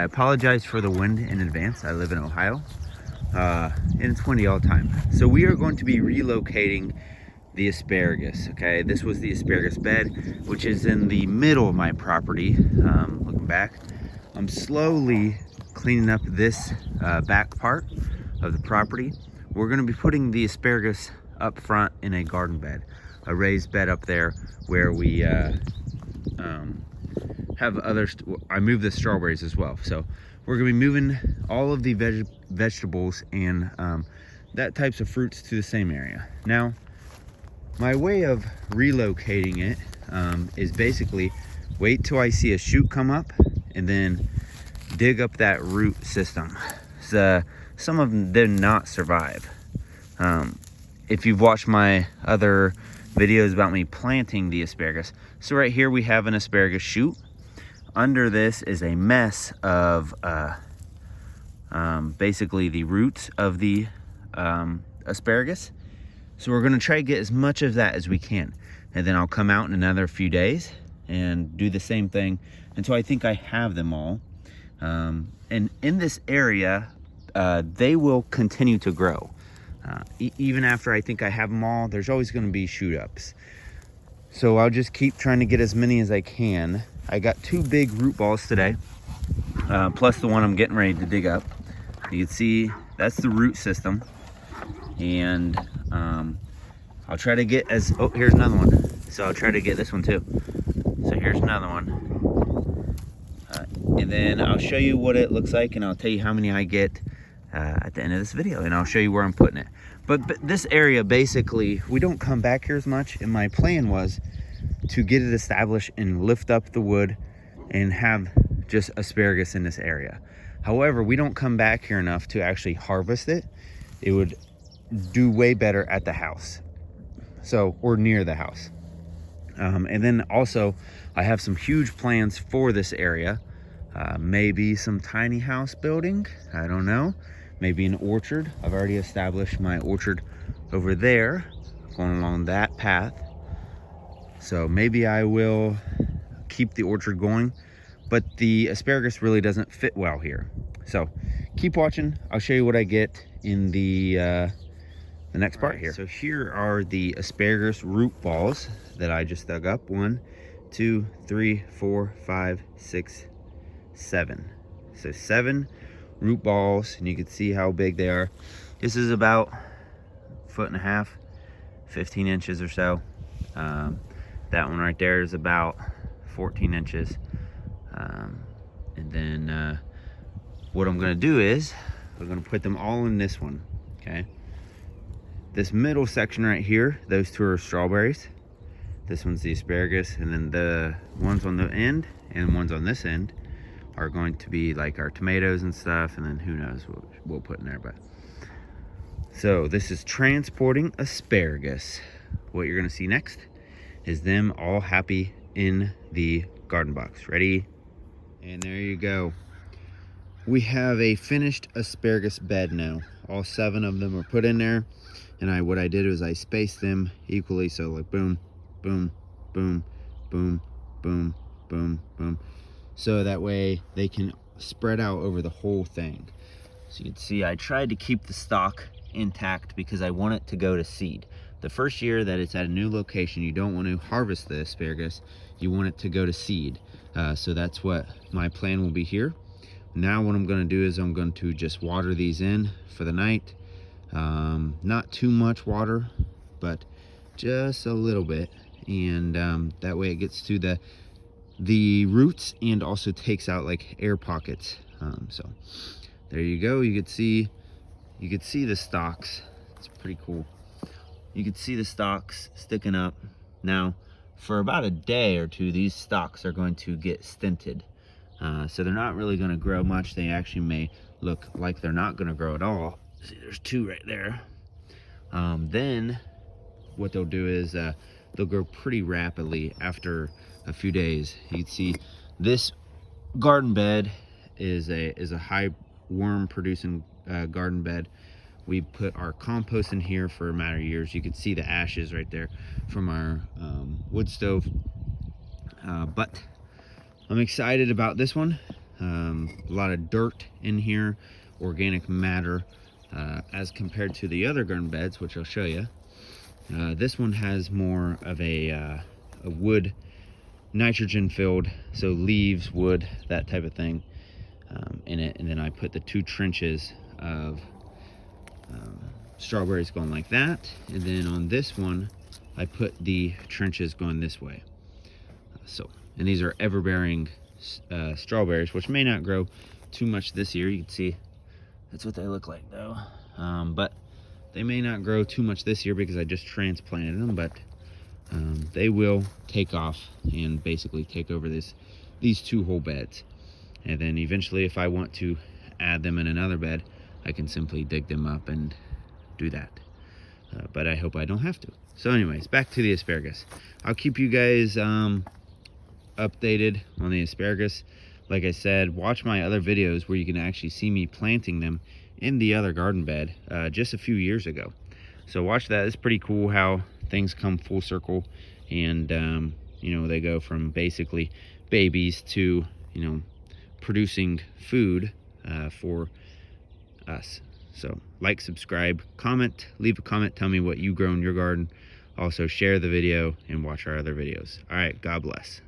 I apologize for the wind in advance. I live in Ohio, and it's windy all the time. So we are going to be relocating the asparagus, okay? This was the asparagus bed, which is in the middle of my property. Looking back, I'm slowly cleaning up this back part of the property. We're gonna be putting the asparagus up front in a garden bed, a raised bed up there where we have I moved the strawberries as well. So we're gonna be moving all of the vegetables and that types of fruits to the same area. Now, my way of relocating it is basically wait till I see a shoot come up and then dig up that root system. So some of them did not survive. If you've watched my other videos about me planting the asparagus, so right here we have an asparagus shoot. Under this is a mess of basically the roots of the asparagus. So we're gonna try to get as much of that as we can. And then I'll come out in another few days and do the same thing until I think I have them all. And in this area, they will continue to grow. Even after I think I have them all, there's always gonna be shoot ups. So I'll just keep trying to get as many as I can. I got 2 big root balls today, plus the one I'm getting ready to dig up. You can see that's the root system. And I'll try to get oh, here's another one. So I'll try to get this one too. So here's another one. And then I'll show you what it looks like, and I'll tell you how many I get at the end of this video, and I'll show you where I'm putting it. But this area, basically, we don't come back here as much, and my plan was to get it established and lift up the wood and have just asparagus in this area. However, we don't come back here enough to actually harvest it. It would do way better at the house, so, or near the house. And then also I have some huge plans for this area. Maybe some tiny house building, I don't know. Maybe an orchard. I've already established my orchard over there, going along that path. So maybe I will keep the orchard going, but the asparagus really doesn't fit well here. So keep watching. I'll show you what I get in the next part here. So here are the asparagus root balls that I just dug up. 1, 2, 3, 4, 5, 6, 7. So 7 root balls, and you can see how big they are. This is about 1.5 feet, 15 inches or so. That one right there is about 14 inches. And then what I'm gonna do is we're gonna put them all in this one, okay? This middle section right here, those 2 are strawberries. This one's the asparagus, and then the ones on the end and ones on this end are going to be like our tomatoes and stuff, and then who knows what we'll put in there. But so this is transporting asparagus. What you're gonna see next is them all happy in the garden box. Ready? And there you go. We have a finished asparagus bed now. All 7 of them are put in there, and what I did was I spaced them equally, so like boom, boom, boom, boom, boom, boom, boom, so that way they can spread out over the whole thing. So you can see I tried to keep the stalk intact because I want it to go to seed. The first year that it's at a new location, you don't want to harvest the asparagus, you want it to go to seed. So that's what my plan will be here. Now what I'm going to do is I'm going to just water these in for the night. Not too much water, but just a little bit, and that way it gets to the roots and also takes out like air pockets. So there you go. You could see the stalks. It's pretty cool. You could see the stalks sticking up. Now for about a day or 2, these stalks are going to get stinted. So they're not really going to grow much. They actually may look like they're not going to grow at all. See, there's 2 right there. Then what they'll do is they'll grow pretty rapidly after a few days. You can see this garden bed is a high worm producing garden bed. We put our compost in here for a matter of years. You can see the ashes right there from our wood stove. But I'm excited about this one. A lot of dirt in here, organic matter, as compared to the other garden beds, which I'll show you. This one has more of a wood, nitrogen filled, so leaves, wood, that type of thing in it. And then I put the 2 trenches of strawberries going like that, and then on this one I put the trenches going this way. And these are ever-bearing strawberries, which may not grow too much this year. You can see that's what they look like though, but they may not grow too much this year because I just transplanted them, but they will take off and basically take over these 2 whole beds. And then eventually, if I want to add them in another bed, I can simply dig them up and do that. But I hope I don't have to. So anyways, back to the asparagus. I'll keep you guys updated on the asparagus. Like I said, watch my other videos where you can actually see me planting them in the other garden bed just a few years ago. So watch that. It's pretty cool how things come full circle, and you know, they go from basically babies to, you know, producing food for us. So like, subscribe, comment, leave a comment, tell me what you grow in your garden. Also share the video and watch our other videos. All right, God bless.